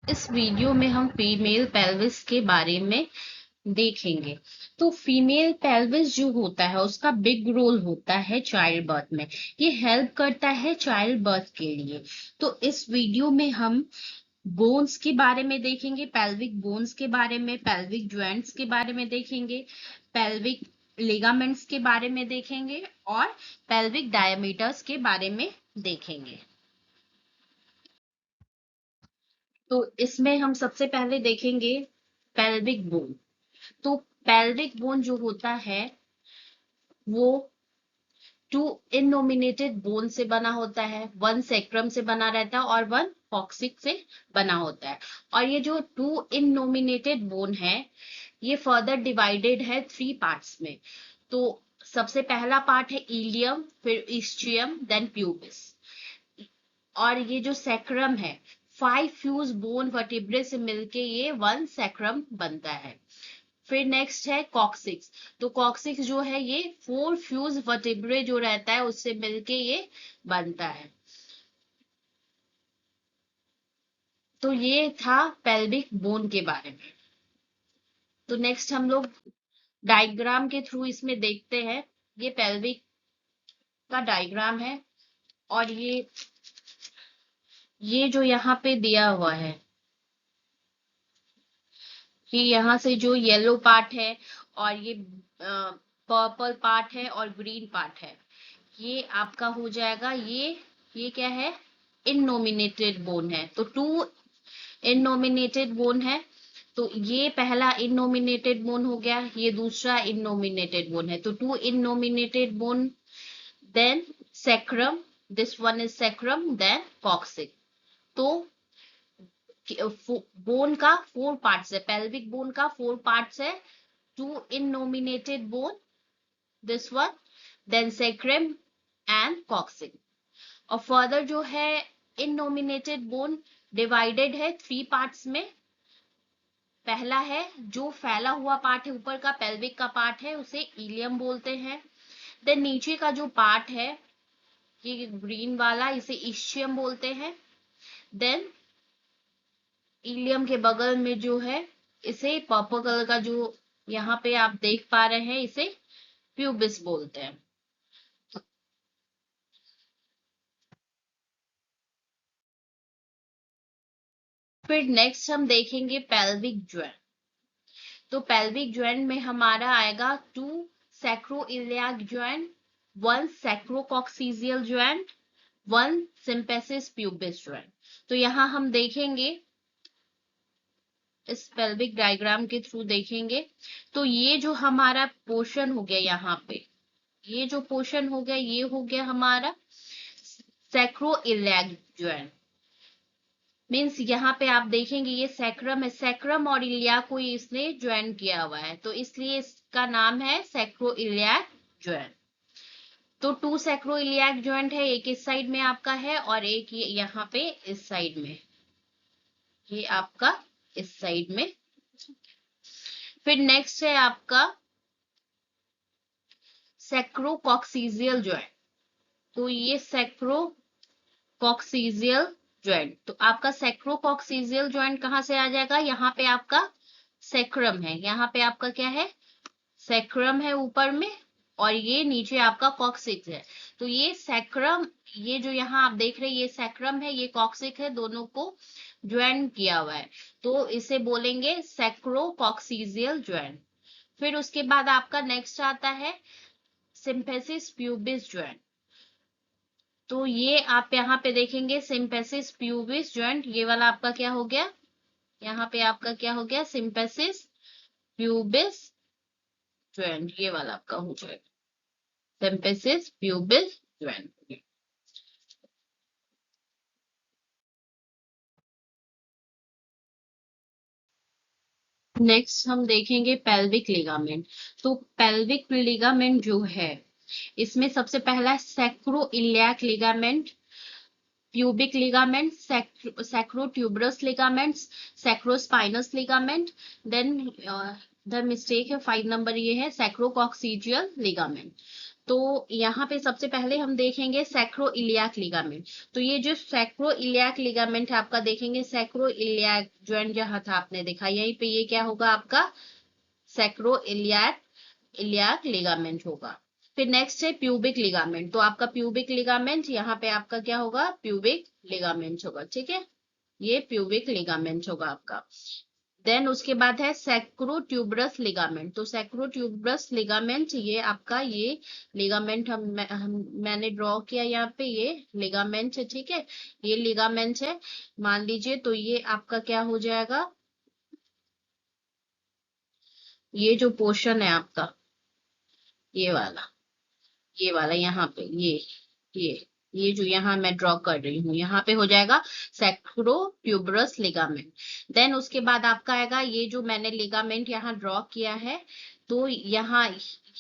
इस वीडियो में हम फीमेल पेल्विस के बारे में देखेंगे। तो फीमेल पेल्विस जो होता है उसका बिग रोल होता है चाइल्ड बर्थ में। ये हेल्प करता है चाइल्ड बर्थ के लिए। तो इस वीडियो में हम बोन्स के बारे में देखेंगे, पेल्विक बोन्स के बारे में, पेल्विक जॉइंट्स के बारे में देखेंगे, पेल्विक लिगामेंट्स के बारे में देखेंगे और पेल्विक डायमीटर्स के बारे में देखेंगे। तो इसमें हम सबसे पहले देखेंगे पेल्विक बोन। तो पेल्विक बोन जो होता है वो टू इनोमिनेटेड बोन से बना होता है, वन सेक्रम से बना रहता है और वन कॉक्सिक्स से बना होता है। और ये जो टू इनोमिनेटेड बोन है ये फर्दर डिवाइडेड है 3 पार्ट्स में। तो सबसे पहला पार्ट है इलियम, फिर इस्चियम, देन प्यूबिस। और ये जो सैक्रम है 5 फ्यूज बोन वर्टिब्रे से मिलके ये वन सैक्रम बनता है। फिर नेक्स्ट है कॉक्सिक्स। तो कॉक्सिक्स जो है ये 4 फ्यूज वर्टिब्रे जो रहता है उससे मिलके ये बनता है। तो ये था पेल्विक बोन के बारे में। तो नेक्स्ट हम लोग डायग्राम के थ्रू इसमें देखते हैं। ये पेल्विक का डायग्राम है और ये जो यहाँ पे दिया हुआ है कि यहाँ से जो येलो पार्ट है और ये पर्पल पार्ट है और ग्रीन पार्ट है ये आपका हो जाएगा। ये क्या है? इननोमिनेटेड बोन है। तो 2 इननोमिनेटेड बोन है। तो ये पहला इननोमिनेटेड बोन हो गया, ये दूसरा इननोमिनेटेड बोन है। तो 2 innominated bone, then sacrum, this one is sacrum, then coccyx। तो बोन का 4 पार्ट्स है, पेल्विक बोन का 4 पार्ट्स है। 2 innominated bone, this one, then sacrum and coccyx। और फर्दर जो है इननोमिनेटेड बोन डिवाइडेड है 3 पार्ट्स में। पहला है जो फैला हुआ पार्ट है ऊपर का, पेल्विक का पार्ट है, उसे इलियम बोलते हैं। देन नीचे का जो पार्ट है ये ग्रीन वाला, इसे इस्चियम बोलते हैं। देन इलियम के बगल में जो है इसे पर्पल कलर का जो यहाँ पे आप देख पा रहे हैं इसे प्यूबिस बोलते हैं। फिर नेक्स्ट हम देखेंगे पेल्विक ज्वाइंट। तो पेल्विक ज्वाइंट में हमारा आएगा 2 सैक्रोइलियाक ज्वाइंट, 1 सैक्रोकॉक्सीजियल ज्वाइंट, 1 सिम्पेसिस प्यूबिस ज्वाइंट। तो यहाँ हम देखेंगे इस पेल्विक डायग्राम के थ्रू देखेंगे। तो ये जो हमारा पोर्शन हो गया यहाँ पे, ये जो पोर्शन हो गया ये हो गया हमारा सैक्रोइलियाक ज्वाइंट। मीन्स यहाँ पे आप देखेंगे ये सैक्रम है, सैक्रम और इलिया को इसने ज्वाइन किया हुआ है तो इसलिए इसका नाम है सैक्रोइलियाक ज्वाइंट। तो 2 सैक्रोइलियाक ज्वाइंट है, एक इस साइड में आपका है और एक ये यहाँ पे इस साइड में, ये आपका इस साइड में। फिर नेक्स्ट है आपका सैक्रोकॉक्सीजियल ज्वाइंट। तो ये सैक्रोकॉक्सीजियल ज्वाइंट, तो आपका सैक्रोकॉक्सीजियल ज्वाइंट कहाँ से आ जाएगा? यहाँ पे आपका सैक्रम है, यहाँ पे आपका क्या है? सैक्रम है ऊपर में और ये नीचे आपका कॉक्सिक्स है। तो ये सैक्रम, ये जो यहाँ आप देख रहे हैं ये सैक्रम है, ये कॉक्सिक है, दोनों को ज्वाइन किया हुआ है तो इसे बोलेंगे सैक्रोकॉक्सीजियल ज्वाइंट। फिर उसके बाद आपका नेक्स्ट आता है सिम्फेसिस प्यूबिस ज्वाइंट। तो ये आप यहाँ पे देखेंगे सिम्पेसिस प्यूबिस ज्वाइंट, ये वाला आपका क्या हो गया? यहाँ पे आपका क्या हो गया? सिम्पेसिस प्यूबिस ज्वाइंट, ये वाला आपका हो जाएगा सिम्पेसिस प्यूबिस ज्वाइंट। नेक्स्ट हम देखेंगे पेल्विक लिगामेंट। तो पेल्विक लिगामेंट जो है इसमें सबसे पहला sacroiliac ligament, pubic ligament, sacrotuberous ligaments, sacrospinous ligament. Then the mistake है 5 नंबर, ये है सैक्रोकॉक्सीजियल लिगामेंट। तो यहाँ पे सबसे पहले हम देखेंगे सैक्रोइलियाक लिगामेंट। तो ये जो सैक्रोइलियाक लिगामेंट है आपका, देखेंगे सैक्रोइलियाक जॉइंट जहां था आपने देखा, यहीं पे ये क्या होगा आपका सैक्रोइलियाक इलियाक लिगामेंट होगा। फिर नेक्स्ट है प्यूबिक लिगामेंट। तो आपका प्यूबिक लिगामेंट यहाँ पे आपका क्या होगा, प्यूबिक लिगामेंट होगा, ठीक है, ये प्यूबिक लिगामेंट होगा आपका। देन उसके बाद है सैक्रोट्यूबरस लिगामेंट। तो सैक्रोट्यूबरस लिगामेंट ये आपका, ये लिगामेंट मैंने ड्रॉ किया यहाँ पे, ये लिगामेंट है, ठीक है, ये लिगामेंट है मान लीजिए। तो ये आपका क्या हो जाएगा, ये जो पोर्शन है आपका, ये वाला, ये वाला यहाँ पे, ये ये जो यहाँ मैं ड्रॉ कर रही हूँ, यहाँ पे हो जाएगा सैक्रोट्यूबरस लिगामेंट। देन उसके बाद आपका आएगा ये जो मैंने लिगामेंट यहाँ ड्रॉ किया है, तो यहाँ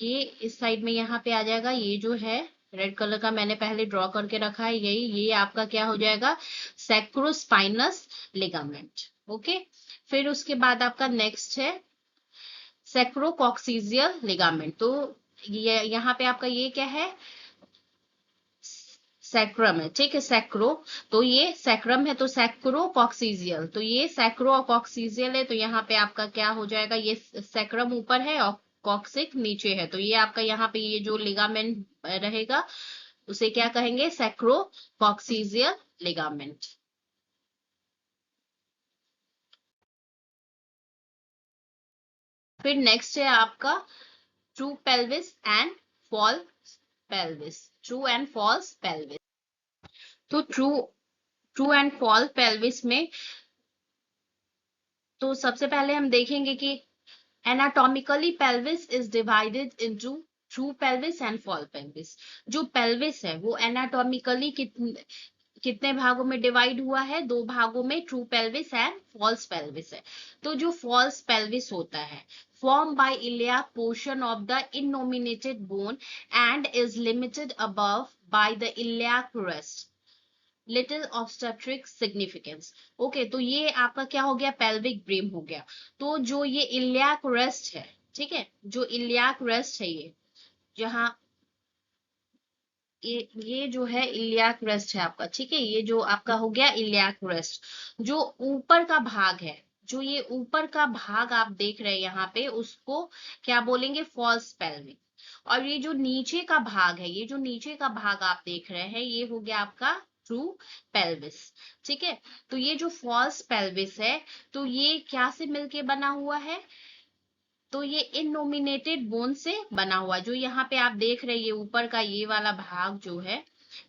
ये इस साइड में यहाँ पे आ जाएगा, ये जो है रेड कलर का मैंने पहले ड्रॉ करके रखा है, यही ये आपका क्या हो जाएगा, सैक्रोस्पाइनस लिगामेंट। ओके, फिर उसके बाद आपका नेक्स्ट है सैक्रोकॉक्सीजियल लिगामेंट। तो ये यहाँ पे आपका ये क्या है, सैक्रम है, ठीक है, सैक्रो। तो ये सैक्रम है, तो सैक्रोकॉक्सीजियल, तो ये सैक्रोकॉक्सीजियल है, तो यहाँ पे आपका क्या हो जाएगा, ये सैक्रम ऊपर है और कॉक्सिक नीचे है, तो ये आपका यहाँ पे ये जो लिगामेंट रहेगा उसे क्या कहेंगे, सैक्रोकॉक्सीजियल लिगामेंट। फिर नेक्स्ट है आपका true pelvis and false pelvis, true and false pelvis. तो ट्रू एंड फॉल्स पेल्विस में तो सबसे पहले हम देखेंगे कि anatomically pelvis is divided into true pelvis and fall pelvis. जो पेल्विस है वो एनाटॉमिकली कितने भागों में डिवाइड हुआ है, दो भागों में, true pelvis and false pelvis है। तो जो फॉल्स पेल्विस होता है, formed by iliac portion of the innominated bone and is limited above by the iliac crest, little obstetric significance. Okay, तो ये आपका क्या हो गया, पेल्विक ब्रेम हो गया। तो जो ये इलियाक रेस्ट है, ठीक है, जो इलियाक रेस्ट है, ये जहाँ ये जो है इलियाक रेस्ट है आपका, ठीक है, ये जो आपका हो गया इलियाक रेस्ट। जो ऊपर का भाग है, जो ये ऊपर का भाग आप देख रहे हैं यहाँ पे, उसको क्या बोलेंगे, फॉल्स पेल्विक। और ये जो नीचे का भाग है, ये जो नीचे का भाग आप देख रहे हैं, ये हो गया आपका ट्रू पेल्विस, ठीक है। तो ये जो फॉल्स पेल्विस है, तो ये क्या से मिलके बना हुआ है, तो ये इनोमिनेटेड बोन से बना हुआ, जो यहाँ पे आप देख रहे हैं, ये ऊपर का ये वाला भाग जो है,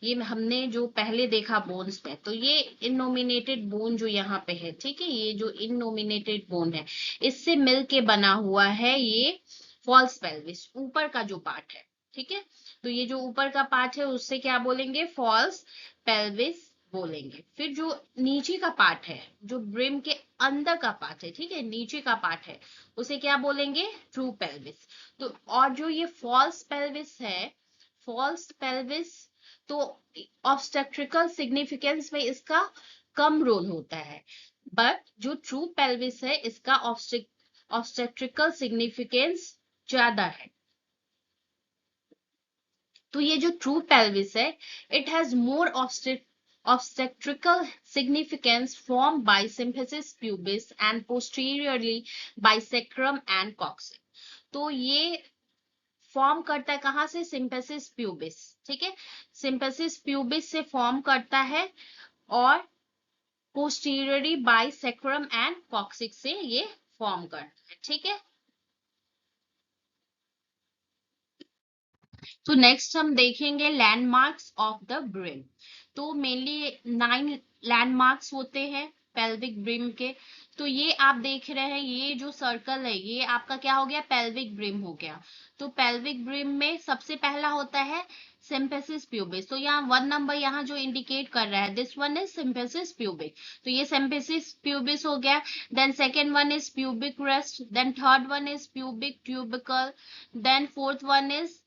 ये हमने जो पहले देखा बोन्स पे, तो ये इनोमिनेटेड बोन जो यहाँ पे है, ठीक है, ये जो इनोमिनेटेड बोन है, इससे मिलके बना हुआ है ये फॉल्स पेल्विस, ऊपर का जो पार्ट है, ठीक है। तो ये जो ऊपर का पार्ट है उससे क्या बोलेंगे, फॉल्स पेल्विस बोलेंगे। फिर जो नीचे का पार्ट है, जो ब्रिम के अंदर का पार्ट है, ठीक है, नीचे का पार्ट है, उसे क्या बोलेंगे, ट्रू पेल्विस। तो और जो ये फॉल्स पेल्विस है, फॉल्स पेल्विस, तो ऑब्स्टेट्रिकल सिग्निफिकेंस में इसका कम रोल होता है, बट जो ट्रू पेल्विस है इसका ऑब्स्टेट्रिकल सिग्निफिकेंस ज्यादा है। तो ये जो ट्रू पेल्विस है, it has more obstetrical significance formed by symphysis pubis and posteriorly by sacrum and coccyx। तो ये फॉर्म करता है कहां से, सिंपेसिस प्यूबिस, ठीक है, सिंपेसिस प्यूबिस से फॉर्म करता है, और posteriorly by sacrum and coccyx से ये फॉर्म करता है, ठीक है। तो नेक्स्ट हम देखेंगे लैंडमार्क्स ऑफ द ब्रिम। तो मेनली 9 लैंडमार्क्स होते हैं पेल्विक ब्रिम के। तो ये आप देख रहे हैं, ये जो सर्कल है ये आपका क्या हो गया, पेल्विक ब्रिम हो गया। तो पेल्विक ब्रिम में सबसे पहला होता है सिंपेसिस प्यूबिस। तो यहाँ 1 नंबर यहाँ जो इंडिकेट कर रहा है, this one is symphysis pubic, तो ये सिंपेसिस प्यूबिस हो गया। Then second one is pubic crest, then third one is pubic tubercle, then fourth one is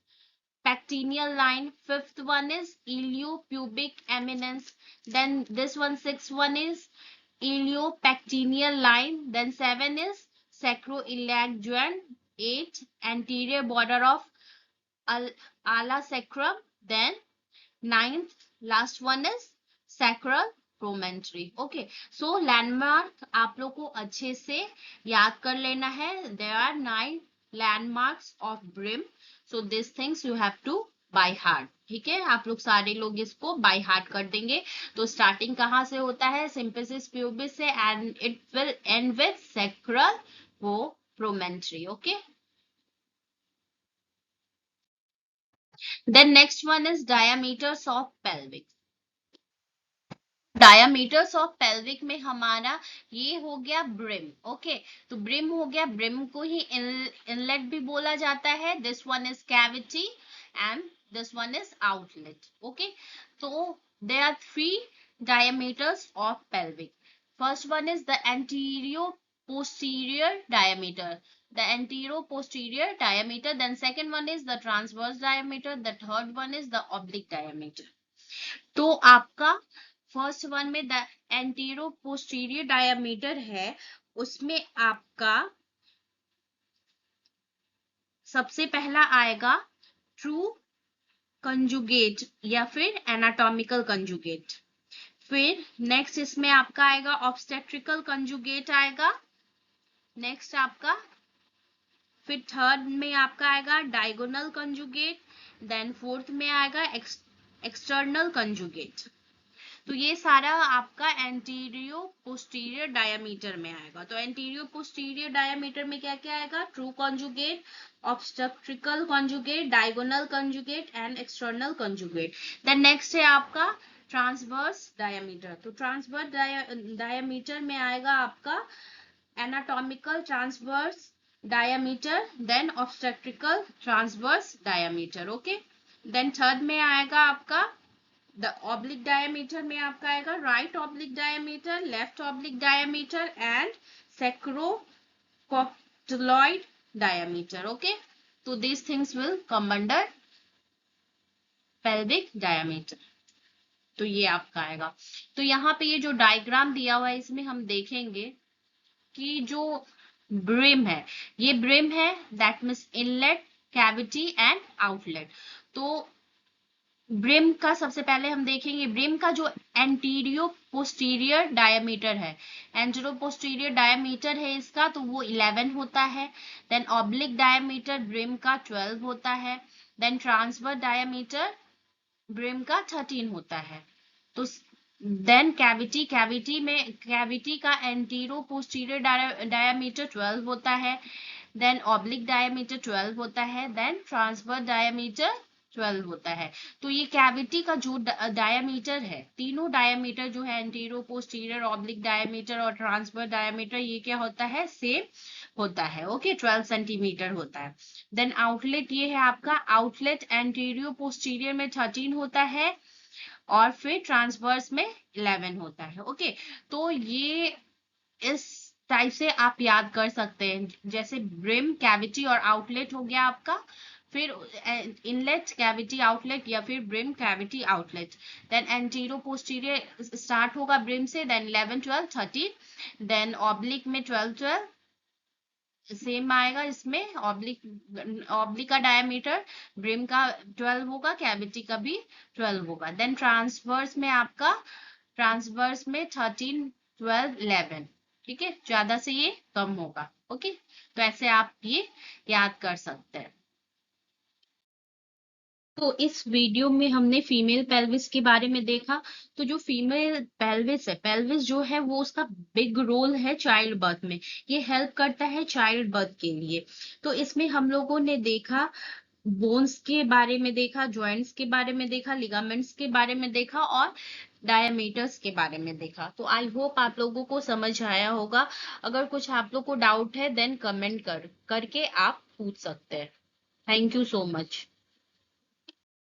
pectineal line, fifth one is iliopubic eminence, then this one sixth one is iliopectineal line, then 7 is sacroiliac joint, 8 anterior border of ala sacrum, then ninth last one is sacral promontory. Okay, so landmark आप लोग को अच्छे से याद कर लेना है. There are 9 landmarks of BRIM, so these things you have to by heart. ठीक है, आप लोग सारे लोग इसको बाय हार्ट कर देंगे. तो स्टार्टिंग कहाँ से होता है? सिंपेसिस प्यूबिस से, and it will and with sacral promontory. Okay, then next one is diameters of pelvic. Diameters of pelvic में हमारा ये हो गया ब्रिम. ओके, तो ब्रिम हो गया. ब्रिम को ही इनलेट भी बोला जाता है. This one is cavity and this one is outlet. Okay, तो there are 3 diameters of pelvic. First one is the anterior posterior diameter. The anterior posterior diameter. Then second one is the transverse diameter. The third one is the oblique diameter. तो आपका first one में the antero posterior diameter है, उसमें आपका सबसे पहला आएगा true conjugate या फिर एनाटॉमिकल कंजुगेट. फिर नेक्स्ट इसमें आपका आएगा ऑब्स्टेट्रिकल कंजुगेट आएगा. नेक्स्ट आपका फिर थर्ड में आपका आएगा डायगोनल कंजुगेट. देन फोर्थ में आएगा एक्सटर्नल कंजुगेट. तो ये सारा आपका एंटीरियो पोस्टीरियर डायमीटर में आएगा. तो एंटीरियो पोस्टीरियर डायमीटर में क्या क्या आएगा? True conjugate, obstetrical conjugate, diagonal conjugate and external conjugate. Then next है आपका ट्रांसवर्स डायमीटर. तो ट्रांसवर्स डायमीटर में आएगा आपका anatomical transverse diameter, then obstetrical transverse diameter. Okay, then third में आएगा आपका द ऑब्लिक डायमीटर में आपका आएगा right oblique diameter, left oblique diameter and sacrocotyloid diameter. Okay, तो this things will come under pelvic diameter. तो ये आपका आएगा. तो यहाँ पे ये जो डायग्राम दिया हुआ है इसमें हम देखेंगे कि जो ब्रिम है, ये ब्रिम है, that means inlet, cavity and outlet. तो ब्रिम का सबसे पहले हम देखेंगे ब्रिम का जो एंटीरियो पोस्टीरियर डायमीटर है. एंटीरियो पोस्टीरियर डायमीटर है इसका, तो वो 11 होता है. देन ऑब्लिक डायमीटर ब्रिम का 12 होता है. देन ट्रांसवर्स डायमीटर ब्रिम का 13 होता है. तो देन कैविटी का एंटीरियो पोस्टीरियर डायमीटर 12 होता है. देन ऑब्लिक डायमीटर 12 होता है. देन ट्रांसवर्स डायमीटर 12 होता है. तो ये कैविटी का जो डायमीटर है, तीनों डायमीटर जो है एंटीरियर पोस्टीरियर, ऑब्लिक डायमीटर और ट्रांसवर्स डायमीटर, ये क्या होता है? सेम होता है. ओके, 12 सेंटीमीटर होता है. देन आउटलेट ये है आपका. आउटलेट एंटीरियर पोस्टीरियर में 13 होता है और फिर ट्रांसवर्स में 11 होता है. ओके, तो ये इस टाइप से आप याद कर सकते हैं. जैसे ब्रिम, कैविटी और आउटलेट हो गया आपका. फिर इनलेट, कैविटी, आउटलेट या फिर brim, cavity, outlet. Then anterior posterior start होगा ब्रिम से, देन 11, 12, 13. देन ऑब्लिक में 12, 12 सेम आएगा. इसमें ऑब्लिक का डायमीटर ब्रिम का 12 होगा, कैविटी का भी 12 होगा. देन ट्रांसवर्स में आपका ट्रांसवर्स में 13, 12, 11. ठीक है, ज्यादा से ये कम होगा. ओके, तो ऐसे आप ये याद कर सकते हैं. तो इस वीडियो में हमने फीमेल पेल्विस के बारे में देखा. तो जो फीमेल पेल्विस है, पेल्विस जो है वो उसका बिग रोल है चाइल्ड बर्थ में. ये हेल्प करता है चाइल्ड बर्थ के लिए. तो इसमें हम लोगों ने देखा बोन्स के बारे में देखा, जॉइंट्स के बारे में देखा, लिगामेंट्स के बारे में देखा और डायमीटर्स के बारे में देखा. तो आई होप आप लोगों को समझ आया होगा. अगर कुछ आप लोग को डाउट है देन कमेंट करके आप पूछ सकते हैं. Thank you so much.